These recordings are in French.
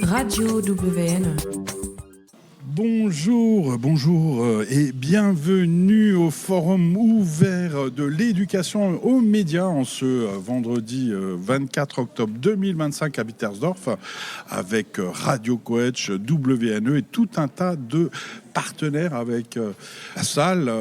Radio WN. Bonjour et bienvenue au forum ouvert de l'éducation aux médias en ce vendredi 24 octobre 2025 à Wittersdorf avec Radio Coach, WNE et tout un tas de partenaire avec la salle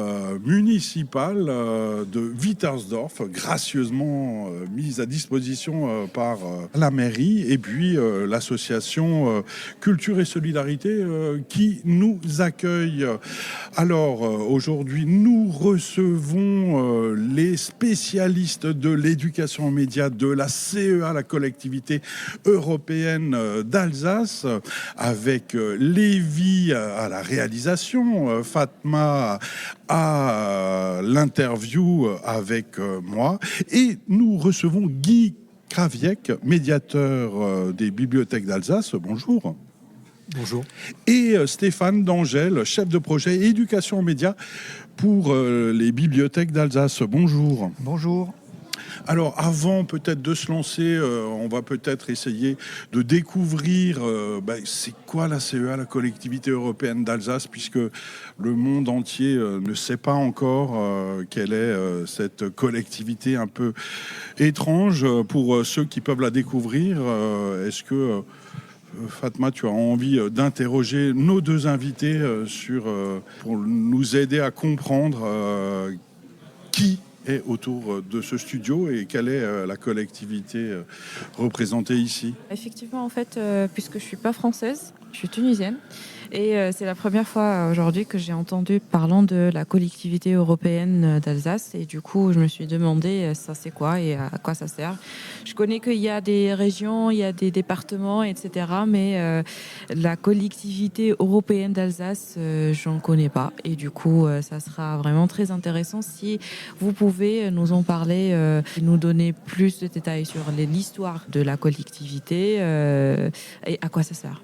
municipale de Wittersdorf, gracieusement mise à disposition par la mairie, et puis l'association Culture et Solidarité qui nous accueille. Alors aujourd'hui, nous recevons les spécialistes de l'éducation aux médias de la CEA, la collectivité européenne d'Alsace, avec Lévi à la réalisation, Fatma à l'interview avec moi, et nous recevons Guy Kraviec, médiateur des bibliothèques d'Alsace. Bonjour. Bonjour. Et Stéphane D'Angèle, chef de projet éducation aux médias pour les bibliothèques d'Alsace. Bonjour. Bonjour. Alors, avant peut-être de se lancer, on va peut-être essayer de découvrir c'est quoi la CEA, la collectivité européenne d'Alsace, puisque le monde entier ne sait pas encore quelle est cette collectivité un peu étrange. Pour ceux qui peuvent la découvrir, est-ce que Fatma, tu as envie d'interroger nos deux invités pour nous aider à comprendre qui est autour de ce studio et quelle est la collectivité représentée ici? Effectivement, en fait, puisque je ne suis pas française, je suis tunisienne. Et c'est la première fois aujourd'hui que j'ai entendu parlant de la collectivité européenne d'Alsace. Et du coup, je me suis demandé ça c'est quoi et à quoi ça sert. Je connais qu'il y a des régions, il y a des départements, etc. Mais la collectivité européenne d'Alsace, j'en connais pas. Et du coup, ça sera vraiment très intéressant si vous pouvez nous en parler, nous donner plus de détails sur l'histoire de la collectivité et à quoi ça sert.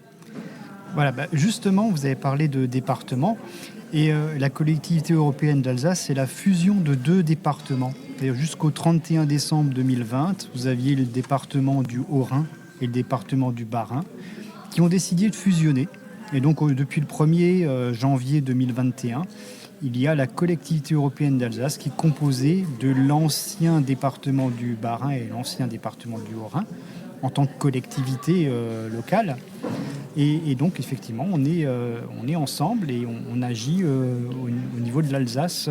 Voilà, justement, vous avez parlé de départements et la collectivité européenne d'Alsace, c'est la fusion de deux départements. C'est-à-dire jusqu'au 31 décembre 2020, vous aviez le département du Haut-Rhin et le département du Bas-Rhin qui ont décidé de fusionner. Et donc, depuis le 1er janvier 2021, il y a la collectivité européenne d'Alsace qui est composée de l'ancien département du Bas-Rhin et l'ancien département du Haut-Rhin en tant que collectivité locale. Et donc, effectivement, on est ensemble et on agit au niveau de l'Alsace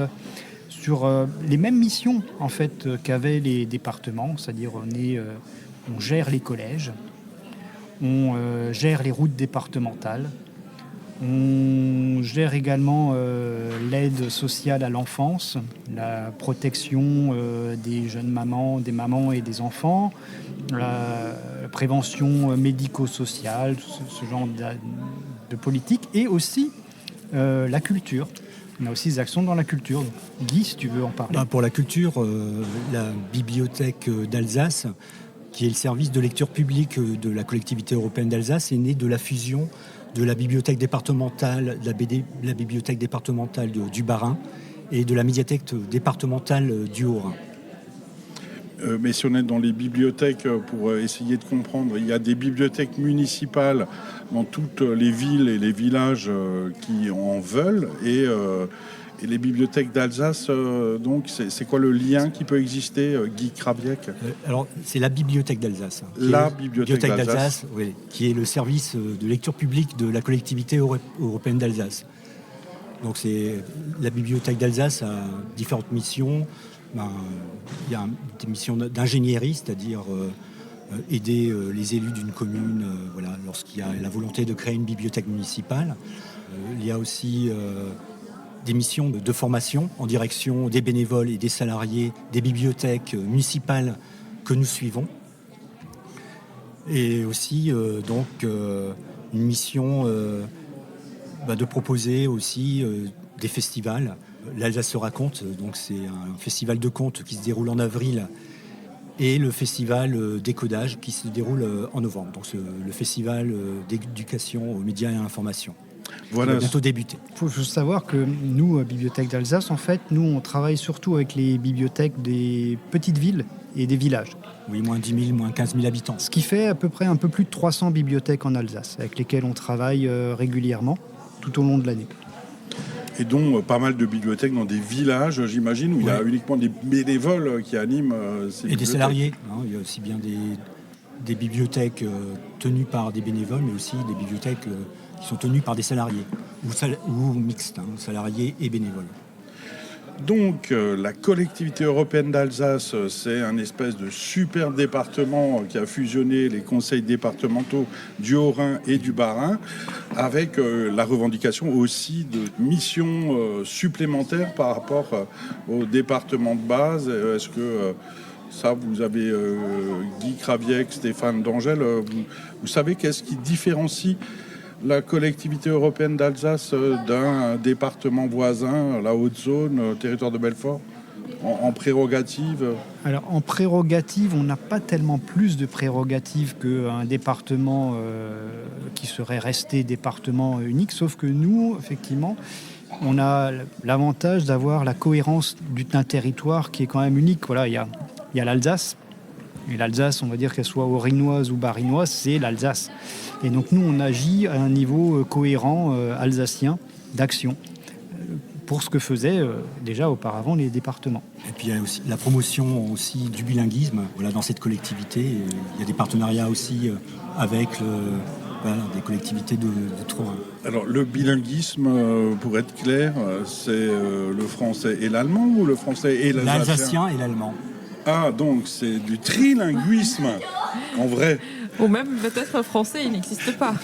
sur les mêmes missions, en fait, qu'avaient les départements. C'est-à-dire, on gère les collèges, on gère les routes départementales, on gère également l'aide sociale à l'enfance, la protection des jeunes mamans, des mamans et des enfants, la prévention médico-sociale, ce genre de politique, et aussi la culture. On a aussi des actions dans la culture. Guy, si tu veux en parler. Pour la culture, la bibliothèque d'Alsace, qui est le service de lecture publique de la collectivité européenne d'Alsace, est née de la fusion de la bibliothèque départementale, la bibliothèque départementale du Bas-Rhin et de la médiathèque départementale du Haut-Rhin. Mais si on est dans les bibliothèques, pour essayer de comprendre, il y a des bibliothèques municipales dans toutes les villes et les villages qui en veulent, et les bibliothèques d'Alsace, donc c'est quoi le lien qui peut exister, Guy Kraviec? Alors, c'est la bibliothèque d'Alsace. La bibliothèque d'Alsace, oui, qui est le service de lecture publique de la collectivité européenne d'Alsace. Donc, la bibliothèque d'Alsace a différentes missions. Il y a des missions d'ingénierie, c'est-à-dire aider les élus d'une commune lorsqu'il y a la volonté de créer une bibliothèque municipale. Il y a aussi des missions de formation en direction des bénévoles et des salariés des bibliothèques municipales que nous suivons. Et aussi une mission de proposer aussi des festivals. L'Alsace se raconte, donc c'est un festival de contes qui se déroule en avril, et le festival Décodage qui se déroule en novembre. Donc le festival d'éducation aux médias et à l'information. Voilà. va bientôt débuter. Il faut juste savoir que nous, Bibliothèque d'Alsace, en fait, nous, on travaille surtout avec les bibliothèques des petites villes et des villages. Oui, moins 10 000, moins 15 000 habitants. Ce qui fait à peu près un peu plus de 300 bibliothèques en Alsace, avec lesquelles on travaille régulièrement tout au long de l'année. Et dont pas mal de bibliothèques dans des villages, j'imagine, où il y a uniquement des bénévoles qui animent ces bibliothèques. Et des salariés. Il y a aussi bien des bibliothèques tenues par des bénévoles, mais aussi des bibliothèques qui sont tenues par des salariés, ou mixtes, salariés et bénévoles. Donc, la collectivité européenne d'Alsace, c'est un espèce de super département qui a fusionné les conseils départementaux du Haut-Rhin et du Bas-Rhin, avec la revendication aussi de missions supplémentaires par rapport au département de base. Est-ce que ça, vous avez Guy Craviec, Stéphane D'Angèle, vous savez qu'est-ce qui différencie la collectivité européenne d'Alsace d'un département voisin, la Haute-Zone, territoire de Belfort, en prérogative? Alors en prérogative, on n'a pas tellement plus de prérogatives qu'un département qui serait resté département unique, sauf que nous, effectivement, on a l'avantage d'avoir la cohérence d'un territoire qui est quand même unique. Voilà, il y a l'Alsace. Et l'Alsace, on va dire qu'elle soit haut-rhinoise ou bas-rhinoise, c'est l'Alsace. Et donc nous, on agit à un niveau cohérent alsacien d'action pour ce que faisaient déjà auparavant les départements. Et puis il y a aussi la promotion aussi du bilinguisme. Voilà, dans cette collectivité, il y a des partenariats aussi avec des collectivités de Touraine. Alors le bilinguisme, pour être clair, c'est le français et l'allemand ou le français et l'alsacien? L'alsacien et l'allemand. Ah, donc c'est du trilinguisme, en vrai. Ou même peut-être français, il n'existe pas.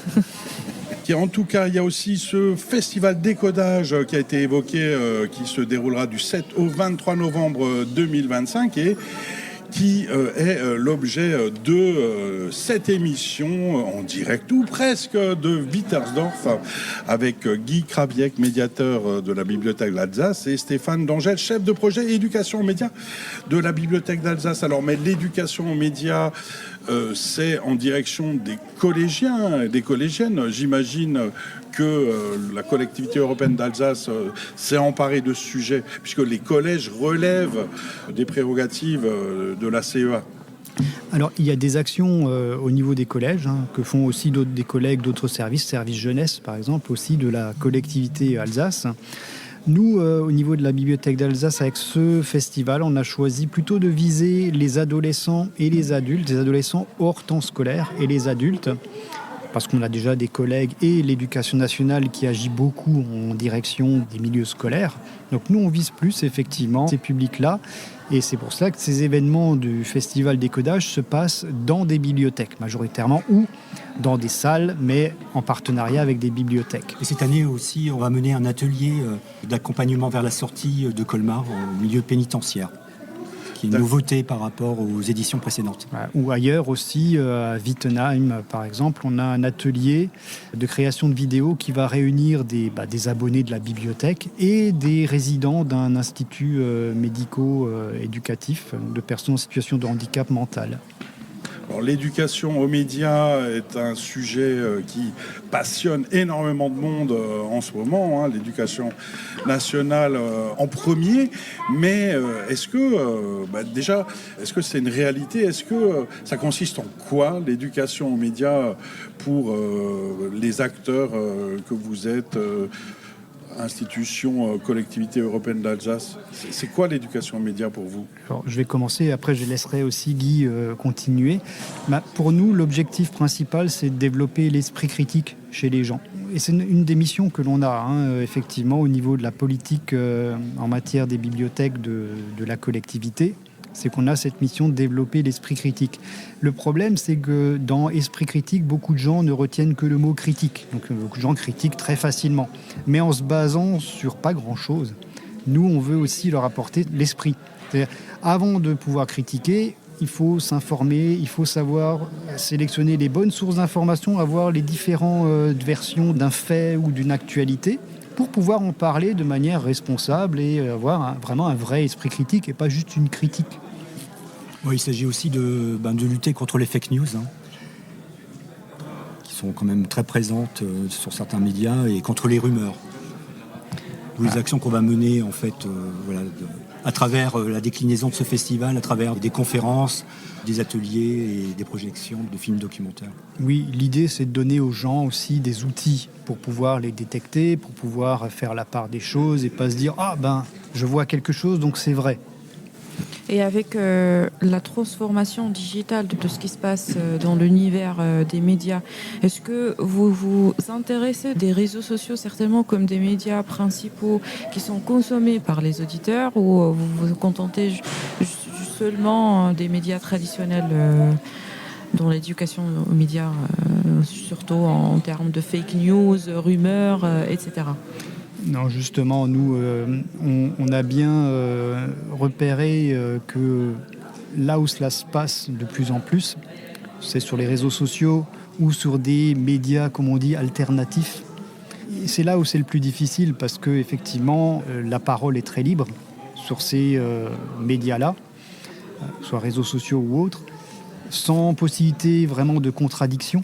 En tout cas, il y a aussi ce festival décodage qui a été évoqué, qui se déroulera du 7 au 23 novembre 2025 et qui est l'objet de cette émission en direct ou presque de Wittersdorf avec Guy Craviec, médiateur de la Bibliothèque d'Alsace, et Stéphane D'Angèle, chef de projet éducation aux médias de la Bibliothèque d'Alsace. Alors, mais l'éducation aux médias, c'est en direction des collégiens et des collégiennes. J'imagine que la collectivité européenne d'Alsace s'est emparée de ce sujet, puisque les collèges relèvent des prérogatives de la CEA. Alors, il y a des actions au niveau des collèges que font aussi des collègues d'autres services jeunesse par exemple, aussi de la collectivité Alsace. Nous, au niveau de la Bibliothèque d'Alsace, avec ce festival, on a choisi plutôt de viser les adolescents et les adultes, les adolescents hors temps scolaire et les adultes, parce qu'on a déjà des collègues et l'éducation nationale qui agit beaucoup en direction des milieux scolaires. Donc nous, on vise plus effectivement ces publics-là. Et c'est pour cela que ces événements du Festival Décodage se passent dans des bibliothèques, majoritairement, ou dans des salles, mais en partenariat avec des bibliothèques. Et cette année aussi, on va mener un atelier d'accompagnement vers la sortie de Colmar au milieu pénitentiaire, qui est une nouveauté par rapport aux éditions précédentes. Ou ailleurs aussi, à Wittenheim par exemple, on a un atelier de création de vidéos qui va réunir des abonnés de la bibliothèque et des résidents d'un institut médico-éducatif de personnes en situation de handicap mental. Alors, l'éducation aux médias est un sujet qui passionne énormément de monde en ce moment, l'éducation nationale en premier. Mais est-ce que, est-ce que c'est une réalité? Est-ce que ça consiste en quoi, l'éducation aux médias, pour les acteurs que vous êtes institution, collectivité européenne d'Alsace? C'est quoi l'éducation aux médias pour vous? Alors, je vais commencer, après je laisserai aussi Guy continuer. Pour nous, l'objectif principal, c'est de développer l'esprit critique chez les gens. Et c'est une des missions que l'on a, effectivement, au niveau de la politique en matière des bibliothèques de la collectivité. C'est qu'on a cette mission de développer l'esprit critique. Le problème, c'est que dans esprit critique, beaucoup de gens ne retiennent que le mot critique. Donc beaucoup de gens critiquent très facilement. Mais en se basant sur pas grand-chose, nous, on veut aussi leur apporter l'esprit. C'est-à-dire, avant de pouvoir critiquer, il faut s'informer, il faut savoir sélectionner les bonnes sources d'informations, avoir les différentes versions d'un fait ou d'une actualité, pour pouvoir en parler de manière responsable et avoir vraiment un vrai esprit critique et pas juste une critique. Oui, il s'agit aussi de lutter contre les fake news, qui sont quand même très présentes sur certains médias et contre les rumeurs. Les actions qu'on va mener en fait, à travers la déclinaison de ce festival, à travers des conférences, des ateliers et des projections de films documentaires. Oui, l'idée c'est de donner aux gens aussi des outils pour pouvoir les détecter, pour pouvoir faire la part des choses et pas se dire je vois quelque chose donc c'est vrai. Et avec la transformation digitale de ce qui se passe dans l'univers des médias, est-ce que vous vous intéressez des réseaux sociaux certainement comme des médias principaux qui sont consommés par les auditeurs, ou vous vous contentez seulement des médias traditionnels dans l'éducation aux médias, surtout en termes de fake news, rumeurs, etc. Non, justement, nous, on a bien repéré que là où cela se passe de plus en plus, c'est sur les réseaux sociaux ou sur des médias, comme on dit, alternatifs. Et c'est là où c'est le plus difficile parce qu'effectivement, la parole est très libre sur ces médias-là, soit réseaux sociaux ou autres, sans possibilité vraiment de contradiction.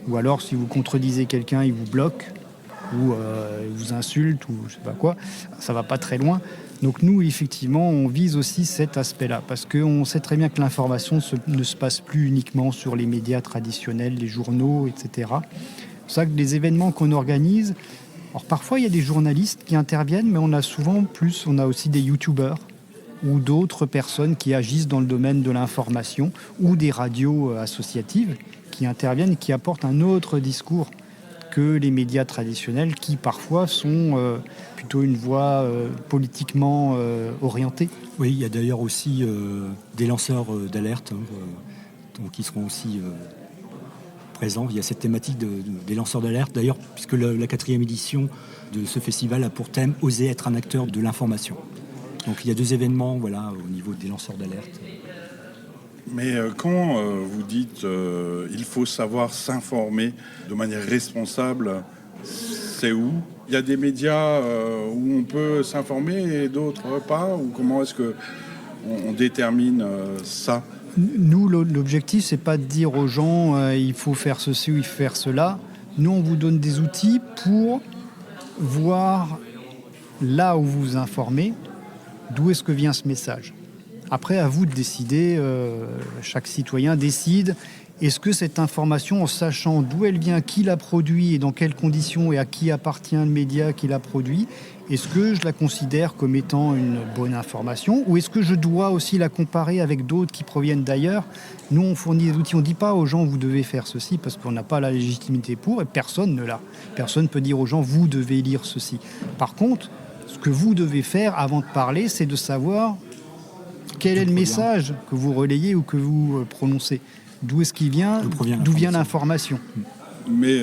Ou alors, si vous contredisez quelqu'un, il vous bloque. Ou ils vous insultent, ou je sais pas quoi, ça va pas très loin. Donc nous, effectivement, on vise aussi cet aspect-là, parce qu'on sait très bien que l'information ne se passe plus uniquement sur les médias traditionnels, les journaux, etc. C'est pour ça que les événements qu'on organise, alors parfois il y a des journalistes qui interviennent, mais on a aussi des youtubeurs ou d'autres personnes qui agissent dans le domaine de l'information, ou des radios associatives qui interviennent et qui apportent un autre discours que les médias traditionnels qui parfois sont plutôt une voie politiquement orientée. Oui, il y a d'ailleurs aussi des lanceurs d'alerte qui seront aussi présents. Il y a cette thématique des lanceurs d'alerte, d'ailleurs, puisque la 4e édition de ce festival a pour thème « Oser être un acteur de l'information ». Donc il y a 2 événements au niveau des lanceurs d'alerte. Mais quand vous dites il faut savoir s'informer de manière responsable, c'est où ? Il y a des médias où on peut s'informer et d'autres pas ? Ou comment est-ce qu'on détermine ça ? Nous, l'objectif, c'est pas de dire aux gens il faut faire ceci ou il faut faire cela. Nous, on vous donne des outils pour voir là où vous vous informez, d'où est-ce que vient ce message. Après, à vous de décider, chaque citoyen décide, est-ce que cette information, en sachant d'où elle vient, qui l'a produit et dans quelles conditions et à qui appartient le média qui l'a produit, est-ce que je la considère comme étant une bonne information ou est-ce que je dois aussi la comparer avec d'autres qui proviennent d'ailleurs ? Nous, on fournit des outils, on ne dit pas aux gens vous devez faire ceci parce qu'on n'a pas la légitimité pour et personne ne l'a. Personne ne peut dire aux gens vous devez lire ceci. Par contre, ce que vous devez faire avant de parler, c'est de savoir quel est le message que vous relayez ou que vous prononcez. D'où est-ce qu'il vient ? D'où vient l'information ? Mais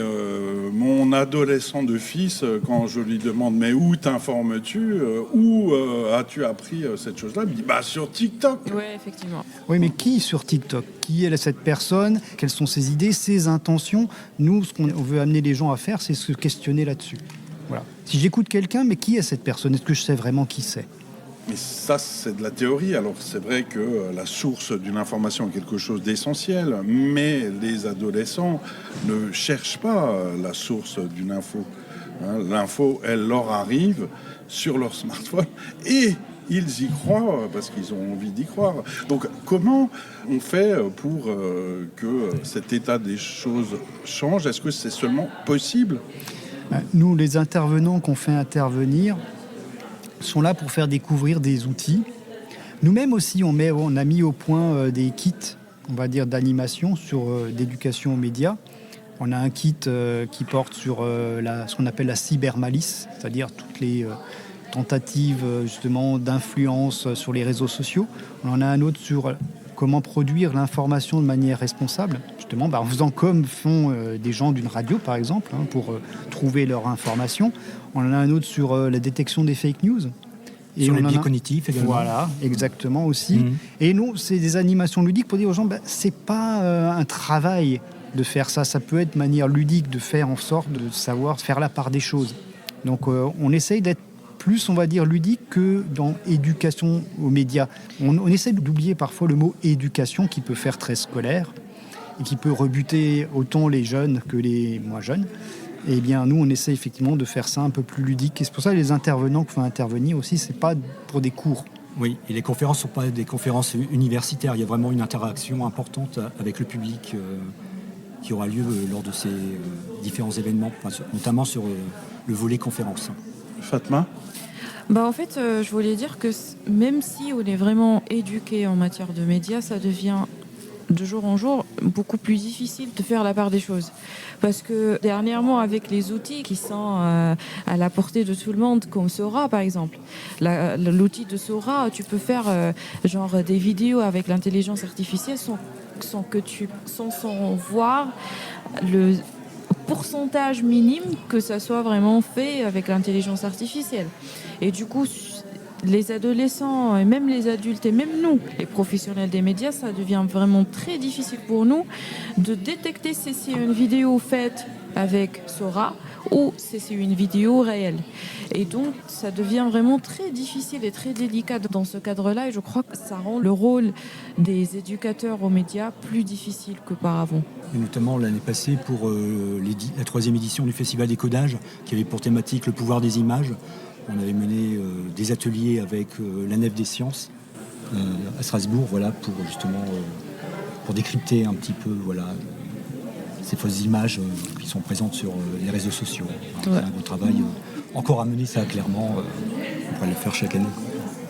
mon adolescent de fils, quand je lui demande mais où t'informes-tu, où as-tu appris cette chose-là, il me dit sur TikTok. Oui, effectivement. Oui, mais qui sur TikTok ? Qui est cette personne ? Quelles sont ses idées, ses intentions ? Nous, ce qu'on veut amener les gens à faire, c'est se questionner là-dessus. Voilà. Si j'écoute quelqu'un, mais qui est cette personne ? Est-ce que je sais vraiment qui c'est ? Mais ça, c'est de la théorie. Alors, c'est vrai que la source d'une information est quelque chose d'essentiel, mais les adolescents ne cherchent pas la source d'une info. L'info, elle leur arrive sur leur smartphone et ils y croient parce qu'ils ont envie d'y croire. Donc, comment on fait pour que cet état des choses change ? Est-ce que c'est seulement possible ? Nous, les intervenants qu'on fait intervenir, sont là pour faire découvrir des outils. Nous-mêmes aussi, on a mis au point des kits, on va dire, d'animation d'éducation aux médias. On a un kit qui porte sur ce qu'on appelle la cybermalice, c'est-à-dire toutes les tentatives justement d'influence sur les réseaux sociaux. On en a un autre sur comment produire l'information de manière responsable, justement en faisant comme font des gens d'une radio, par exemple, pour trouver leur information. On en a un autre sur la détection des fake news. Et sur les biais cognitifs également. Voilà, exactement aussi. Et nous, c'est des animations ludiques pour dire aux gens, c'est pas un travail de faire ça. Ça peut être de manière ludique de faire en sorte de savoir faire la part des choses. Donc on essaye d'être plus, on va dire, ludique que dans éducation aux médias. On essaie d'oublier parfois le mot éducation qui peut faire très scolaire. et qui peut rebuter autant les jeunes que les moins jeunes. Et bien nous, on essaie effectivement de faire ça un peu plus ludique. Et c'est pour ça que les intervenants qu'on fait intervenir aussi, c'est pas pour des cours. Oui, et les conférences ne sont pas des conférences universitaires. Il y a vraiment une interaction importante avec le public qui aura lieu lors de ces différents événements, notamment sur le volet conférence. Fatma ? En fait, je voulais dire que même si on est vraiment éduqué en matière de médias, ça devient de jour en jour beaucoup plus difficile de faire la part des choses. Parce que dernièrement, avec les outils qui sont à la portée de tout le monde, comme Sora par exemple, l'outil de Sora, tu peux faire des vidéos avec l'intelligence artificielle sans voir le pourcentage minime que ça soit vraiment fait avec l'intelligence artificielle. Et du coup, les adolescents, et même les adultes, et même nous, les professionnels des médias, ça devient vraiment très difficile pour nous de détecter si c'est une vidéo faite avec Sora ou si c'est une vidéo réelle. Et donc, ça devient vraiment très difficile et très délicat dans ce cadre-là. Et je crois que ça rend le rôle des éducateurs aux médias plus difficile qu'auparavant. Et notamment l'année passée pour la 3e édition du Festival des Codages, qui avait pour thématique le pouvoir des images. On avait mené des ateliers avec la Nef des Sciences à Strasbourg, pour justement pour décrypter un petit peu ces fausses images qui sont présentes sur les réseaux sociaux. C'est un gros travail encore à mener, ça clairement. On pourrait le faire chaque année.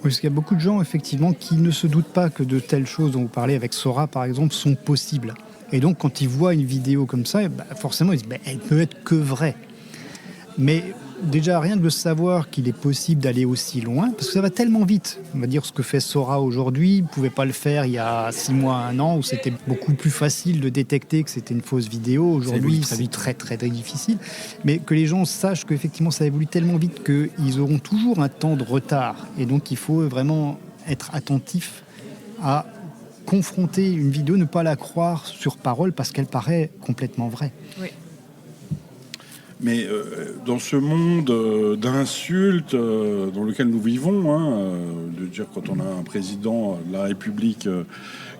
Parce qu'il y a beaucoup de gens effectivement qui ne se doutent pas que de telles choses dont vous parlez avec Sora par exemple sont possibles. Et donc quand ils voient une vidéo comme ça, forcément ils disent elle peut être que vraie. Mais déjà, rien de le savoir qu'il est possible d'aller aussi loin, parce que ça va tellement vite. On va dire ce que fait Sora aujourd'hui, il ne pouvait pas le faire il y a 6 mois, 1 an, où c'était beaucoup plus facile de détecter que c'était une fausse vidéo. Aujourd'hui, c'est très, très, très difficile. Mais que les gens sachent qu'effectivement, ça évolue tellement vite qu'ils auront toujours un temps de retard. Et donc, il faut vraiment être attentif à confronter une vidéo, ne pas la croire sur parole, parce qu'elle paraît complètement vraie. Oui. Mais dans ce monde d'insultes dans lequel nous vivons, de dire quand on a un président de la République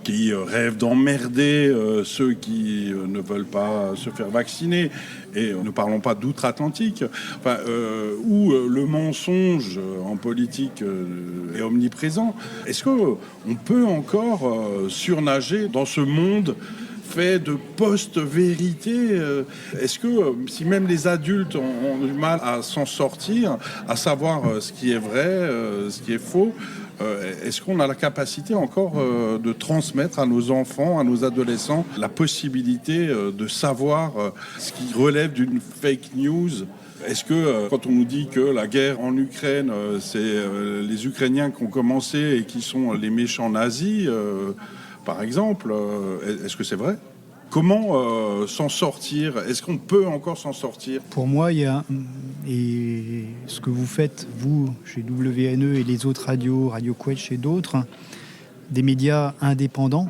qui rêve d'emmerder ceux qui ne veulent pas se faire vacciner, et ne parlons pas d'outre-Atlantique, où le mensonge en politique est omniprésent, est-ce qu'on peut encore surnager dans ce monde fait de post-vérité? Est-ce que si même les adultes ont du mal à s'en sortir, à savoir ce qui est vrai, ce qui est faux, est-ce qu'on a la capacité encore de transmettre à nos enfants, à nos adolescents, la possibilité de savoir ce qui relève d'une fake news? Est-ce que quand on nous dit que la guerre en Ukraine, c'est les Ukrainiens qui ont commencé et qui sont les méchants nazis, par exemple, est-ce que c'est vrai? Comment s'en sortir? Est-ce qu'on peut encore s'en sortir? Pour moi, il y a, et ce que vous faites, vous, chez WNE et les autres radios, Radio Quetch et d'autres, des médias indépendants,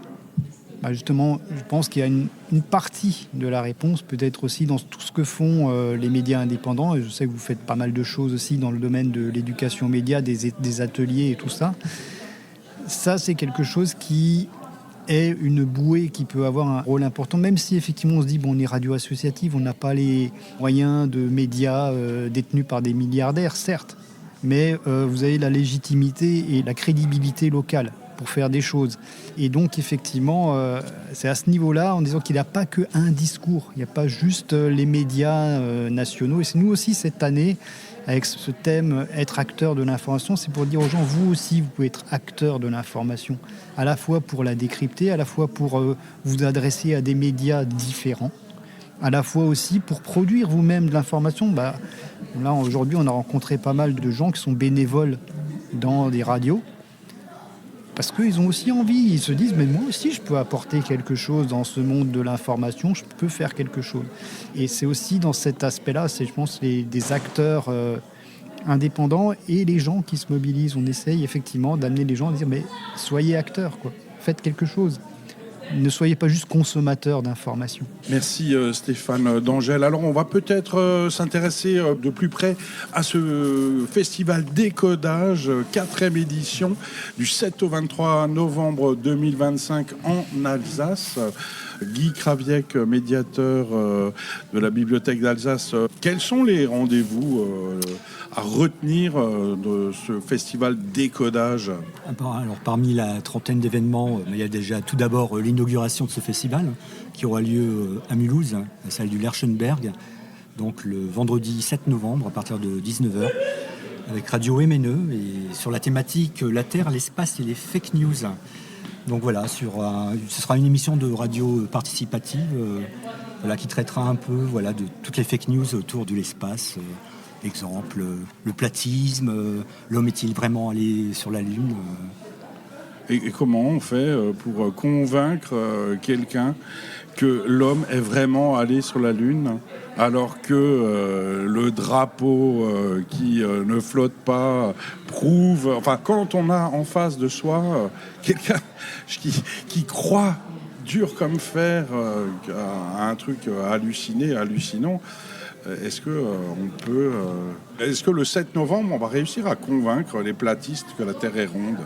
justement, je pense qu'il y a une partie de la réponse, peut-être aussi dans tout ce que font les médias indépendants. Et je sais que vous faites pas mal de choses aussi dans le domaine de l'éducation média, des ateliers et tout ça. Ça, c'est quelque chose qui est une bouée qui peut avoir un rôle important, même si effectivement on se dit on est radio associative, on n'a pas les moyens de médias détenus par des milliardaires, certes, mais vous avez la légitimité et la crédibilité locale pour faire des choses. Et donc effectivement, c'est à ce niveau-là, en disant qu'il n'y a pas qu'un discours, il n'y a pas juste les médias nationaux. Et c'est nous aussi cette année, avec ce thème être acteur de l'information, c'est pour dire aux gens, vous aussi, vous pouvez être acteur de l'information, à la fois pour la décrypter, à la fois pour vous adresser à des médias différents, à la fois aussi pour produire vous-même de l'information. Là, aujourd'hui, on a rencontré pas mal de gens qui sont bénévoles dans des radios, parce qu'ils ont aussi envie, ils se disent mais moi aussi je peux apporter quelque chose dans ce monde de l'information, je peux faire quelque chose. Et c'est aussi dans cet aspect-là, c'est je pense des acteurs indépendants et les gens qui se mobilisent. On essaye effectivement d'amener les gens à dire mais soyez acteurs, quoi. Faites quelque chose. Ne soyez pas juste consommateurs d'informations. Merci Stéphane d'Angèle. Alors on va peut-être s'intéresser de plus près à ce festival Décodage, 4e édition du 7 au 23 novembre 2025 en Alsace. Guy Cravieck, médiateur de la Bibliothèque d'Alsace. Quels sont les rendez-vous à retenir de ce festival Décodage ? Alors, parmi la trentaine d'événements, il y a déjà tout d'abord l'inauguration de ce festival qui aura lieu à Mulhouse, la salle du Lerchenberg, donc le vendredi 7 novembre à partir de 19h, avec Radio MNE et sur la thématique La Terre, l'espace et les fake news. Donc voilà, ce sera une émission de radio participative qui traitera un peu de toutes les fake news autour de l'espace. Exemple, le platisme, l'homme est-il vraiment allé sur la Lune Et comment on fait pour convaincre quelqu'un que l'homme est vraiment allé sur la Lune, alors que le drapeau qui ne flotte pas prouve... Enfin, quand on a en face de soi quelqu'un qui croit dur comme fer à un truc hallucinant, est-ce que le 7 novembre, on va réussir à convaincre les platistes que la Terre est ronde ?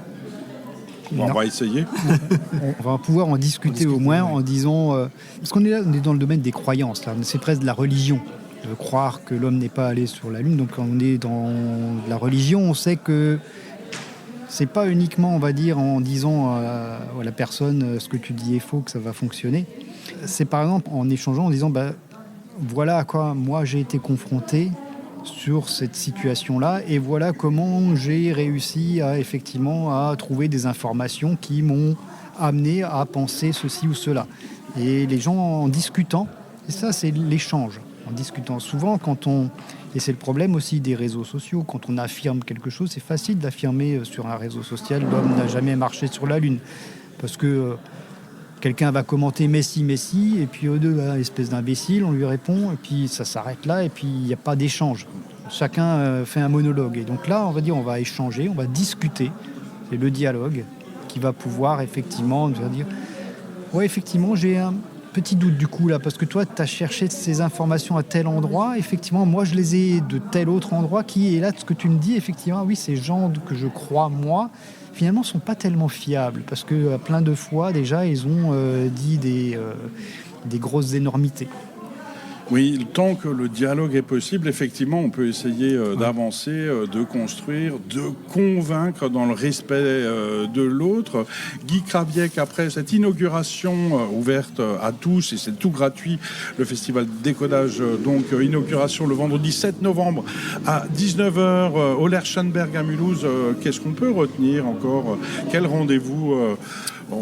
On va essayer. On va pouvoir en discuter au moins en disant... parce qu'on est là, on est dans le domaine des croyances, là. C'est presque de la religion. De croire que l'homme n'est pas allé sur la Lune. Donc quand on est dans la religion, on sait que c'est pas uniquement, on va dire, en disant à la personne ce que tu dis est faux, que ça va fonctionner. C'est par exemple en échangeant, en disant voilà à quoi moi j'ai été confronté sur cette situation-là, et voilà comment j'ai réussi à trouver des informations qui m'ont amené à penser ceci ou cela. Et les gens en discutant, et ça c'est l'échange, en discutant. Souvent et c'est le problème aussi des réseaux sociaux, quand on affirme quelque chose, c'est facile d'affirmer sur un réseau social « l'homme n'a jamais marché sur la Lune », parce que quelqu'un va commenter Messi, et puis espèce d'imbécile, on lui répond, et puis ça s'arrête là, et puis il n'y a pas d'échange. Chacun fait un monologue. Et donc là, on va échanger, on va discuter. C'est le dialogue qui va pouvoir effectivement nous dire « Ouais, effectivement, j'ai un petit doute du coup là, parce que toi, tu as cherché ces informations à tel endroit. Effectivement, moi, je les ai de tel autre endroit qui est là, ce que tu me dis, effectivement, oui, ces gens que je crois, moi, finalement, ne sont pas tellement fiables, parce que plein de fois, déjà, ils ont dit des grosses énormités. » Oui, tant que le dialogue est possible, effectivement, on peut essayer d'avancer, de construire, de convaincre dans le respect de l'autre. Guy Cravieck, après cette inauguration ouverte à tous, et c'est tout gratuit, le festival Décodage, donc inauguration le vendredi 7 novembre à 19h au Lerchenberg à Mulhouse. Qu'est-ce qu'on peut retenir encore ? Quel rendez-vous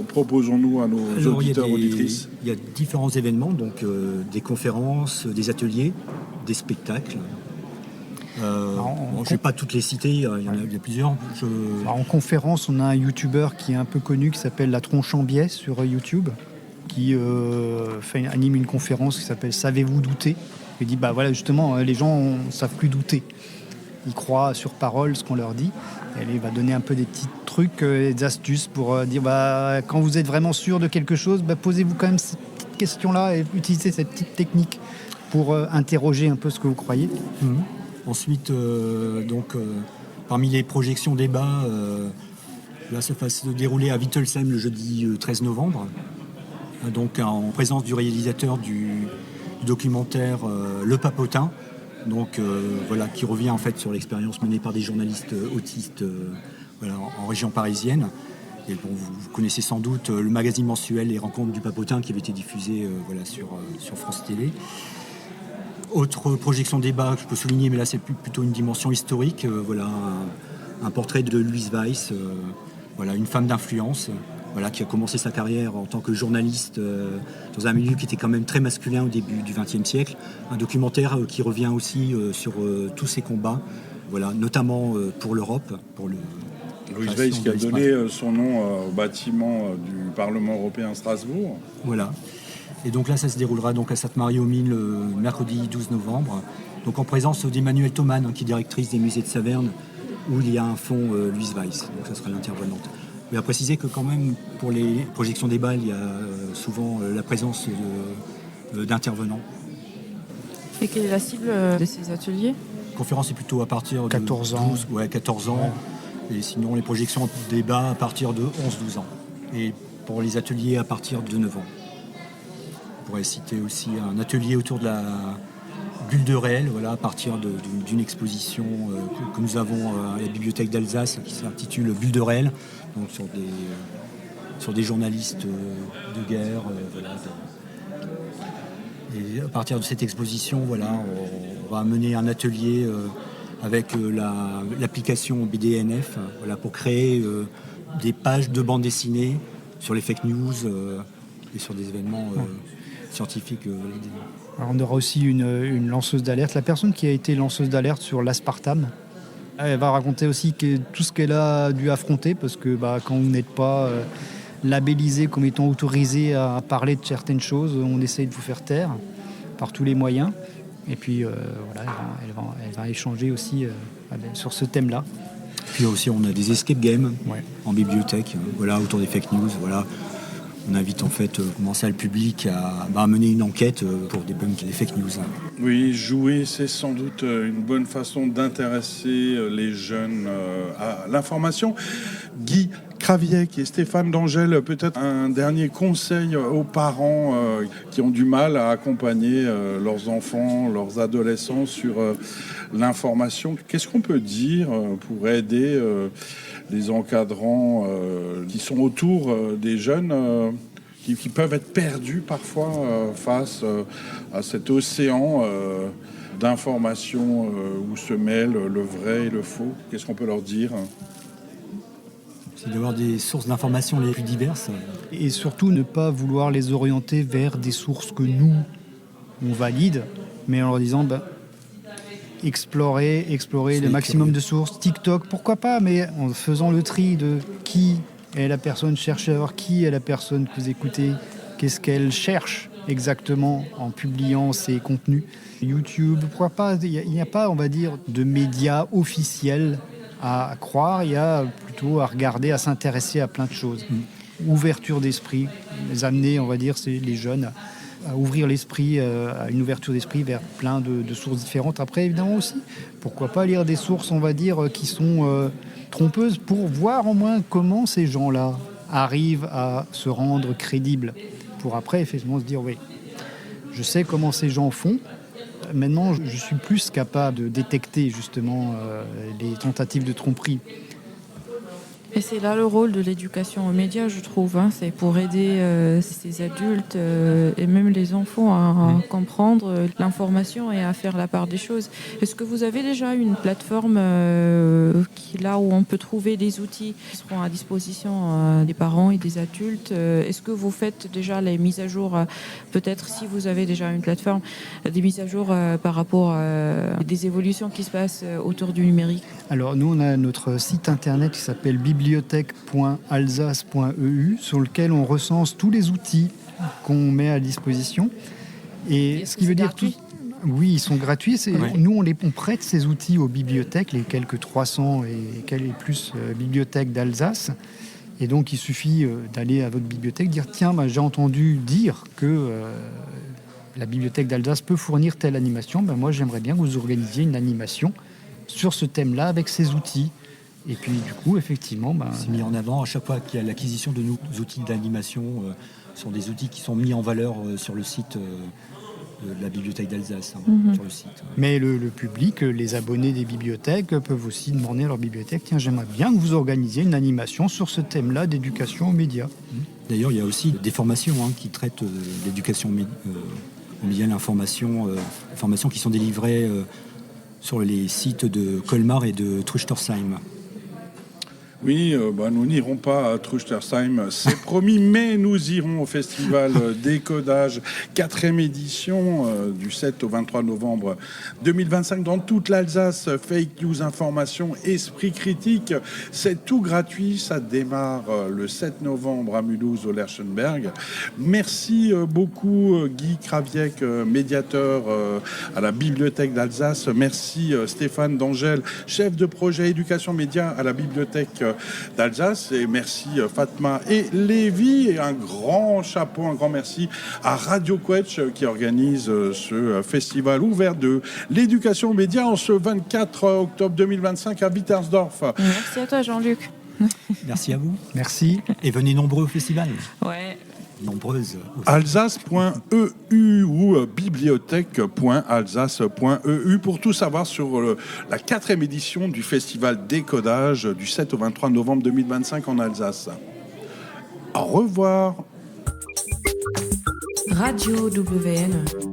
proposons-nous à nos auditeurs, auditrices ? Il y a différents événements, donc des conférences, des ateliers, des spectacles. Je ne vais pas toutes les citer, il y a plusieurs. En conférence, on a un youtubeur qui est un peu connu, qui s'appelle La Tronche en biais sur YouTube, qui anime une conférence qui s'appelle « Savez-vous douter ?» Il dit, justement, les gens ne savent plus douter. Ils croient sur parole ce qu'on leur dit. Elle va donner un peu des petits trucs, des astuces pour dire quand vous êtes vraiment sûr de quelque chose, posez-vous quand même cette petite question-là et utilisez cette petite technique pour interroger un peu ce que vous croyez. Ensuite, parmi les projections débats, ça va se dérouler à Wittelsheim le jeudi 13 novembre, donc en présence du réalisateur du documentaire Le Papotin. Donc qui revient en fait sur l'expérience menée par des journalistes autistes en région parisienne. Et vous connaissez sans doute le magazine mensuel Les Rencontres du Papotin qui avait été diffusé sur France Télé. Autre projection débat que je peux souligner, mais là c'est plutôt une dimension historique. Un portrait de Louise Weiss, une femme d'influence. Qui a commencé sa carrière en tant que journaliste dans un milieu qui était quand même très masculin au début du XXe siècle. Un documentaire qui revient aussi sur tous ses combats, notamment pour l'Europe. Louise Weiss qui a donné son nom au bâtiment du Parlement européen à Strasbourg. Voilà. Et donc là, ça se déroulera donc à Sainte-Marie-aux-Mines le mercredi 12 novembre. Donc en présence d'Emmanuelle Thoman, qui est directrice des musées de Saverne, où il y a un fonds Louise Weiss. Donc ça sera l'intervenante. Mais à préciser que quand même, pour les projections des balles, il y a souvent la présence d'intervenants. Et quelle est la cible de ces ateliers? La conférence est plutôt à partir de 14 ans. 14 ans. Et sinon, les projections débat à partir de 11-12 ans. Et pour les ateliers, à partir de 9 ans. On pourrait citer aussi un atelier autour de la bulle de réel, voilà, à partir d'une exposition que nous avons à la bibliothèque d'Alsace qui s'intitule Bulle de réel, donc sur des journalistes de guerre. Voilà. Et à partir de cette exposition, voilà, on va mener un atelier avec l'application BDNF, voilà, pour créer des pages de bande dessinée sur les fake news et sur des événements scientifiques. Alors, on aura aussi une lanceuse d'alerte. La personne qui a été lanceuse d'alerte sur l'aspartame, elle va raconter aussi tout ce qu'elle a dû affronter, parce que quand vous n'êtes pas labellisé comme étant autorisé à parler de certaines choses, on essaye de vous faire taire par tous les moyens. Et puis voilà, elle va échanger aussi sur ce thème-là. Puis aussi, on a des escape games en bibliothèque, voilà, autour des fake news. Voilà. On invite en fait le public à mener une enquête pour débunker les fake news. Oui, jouer, c'est sans doute une bonne façon d'intéresser les jeunes à l'information. Guy Craviec et Stéphane D'Angèle, peut-être un dernier conseil aux parents qui ont du mal à accompagner leurs enfants, leurs adolescents sur l'information. Qu'est-ce qu'on peut dire pour aider les encadrants qui sont autour des jeunes qui peuvent être perdus parfois face à cet océan d'informations où se mêlent le vrai et le faux? Qu'est-ce qu'on peut leur dire? C'est d'avoir des sources d'informations les plus diverses. Et surtout ne pas vouloir les orienter vers des sources que nous, on valide, mais en leur disant explorer le maximum de sources. TikTok, pourquoi pas, mais en faisant le tri de qui est la personne, cherchez à voir qui est la personne que vous écoutez, qu'est-ce qu'elle cherche exactement en publiant ses contenus. YouTube, pourquoi pas, il n'y a pas, on va dire, de médias officiels à croire, il y a plutôt à regarder, à s'intéresser à plein de choses. Ouverture d'esprit, les amener, on va dire, c'est les jeunes à ouvrir l'esprit, à une ouverture d'esprit vers plein de sources différentes. Après, évidemment aussi, pourquoi pas lire des sources, on va dire, qui sont trompeuses pour voir au moins comment ces gens-là arrivent à se rendre crédibles. Pour après, effectivement, se dire, oui, je sais comment ces gens font. Maintenant, je suis plus capable de détecter justement les tentatives de tromperie. Et c'est là le rôle de l'éducation aux médias, je trouve. C'est pour aider ces adultes et même les enfants à comprendre l'information et à faire la part des choses. Est-ce que vous avez déjà une plateforme là où on peut trouver des outils qui seront à disposition des parents et des adultes? Est-ce que vous faites déjà les mises à jour, peut-être si vous avez déjà une plateforme, des mises à jour par rapport à des évolutions qui se passent autour du numérique? Alors nous, on a notre site internet qui s'appelle bibliothèque.alsace.eu sur lequel on recense tous les outils qu'on met à disposition. Et ce qui veut dire tout. Oui, ils sont gratuits. Nous, on prête ces outils aux bibliothèques, les quelques 300 et plus bibliothèques d'Alsace. Et donc, il suffit d'aller à votre bibliothèque, dire tiens, j'ai entendu dire que la bibliothèque d'Alsace peut fournir telle animation. Moi, j'aimerais bien que vous organisiez une animation sur ce thème-là avec ces outils. Et puis du coup, effectivement... c'est mis en avant à chaque fois qu'il y a l'acquisition de nouveaux outils d'animation. Ce sont des outils qui sont mis en valeur sur le site de la bibliothèque d'Alsace, sur le site. Mais le public, les abonnés des bibliothèques peuvent aussi demander à leur bibliothèque tiens, j'aimerais bien que vous organisiez une animation sur ce thème-là d'éducation aux médias. D'ailleurs, il y a aussi des formations qui traitent l'éducation aux médias, l'information qui sont délivrées sur les sites de Colmar et de Truchtersheim. Oui, nous n'irons pas à Truchtersheim, c'est promis, mais nous irons au festival Décodage, 4e édition, du 7 au 23 novembre 2025, dans toute l'Alsace. Fake news, information, esprit critique, c'est tout gratuit, ça démarre le 7 novembre à Mulhouse, au Lerchenberg. Merci beaucoup Guy Craviec, médiateur à la Bibliothèque d'Alsace. Merci Stéphane D'Angèle, chef de projet éducation média à la Bibliothèque d'Alsace. Et merci Fatma et Lévi. Et un grand chapeau, un grand merci à Radio Quetch qui organise ce festival ouvert de l'éducation aux médias en ce 24 octobre 2025 à Wittersdorf. Merci à toi, Jean-Luc. Merci à vous. Merci. Et venez nombreux au festival. Ouais. Nombreuses aussi. Alsace.eu ou bibliothèque.alsace.eu pour tout savoir sur la 4e édition du festival Décodage du 7 au 23 novembre 2025 en Alsace. Au revoir. Radio WN.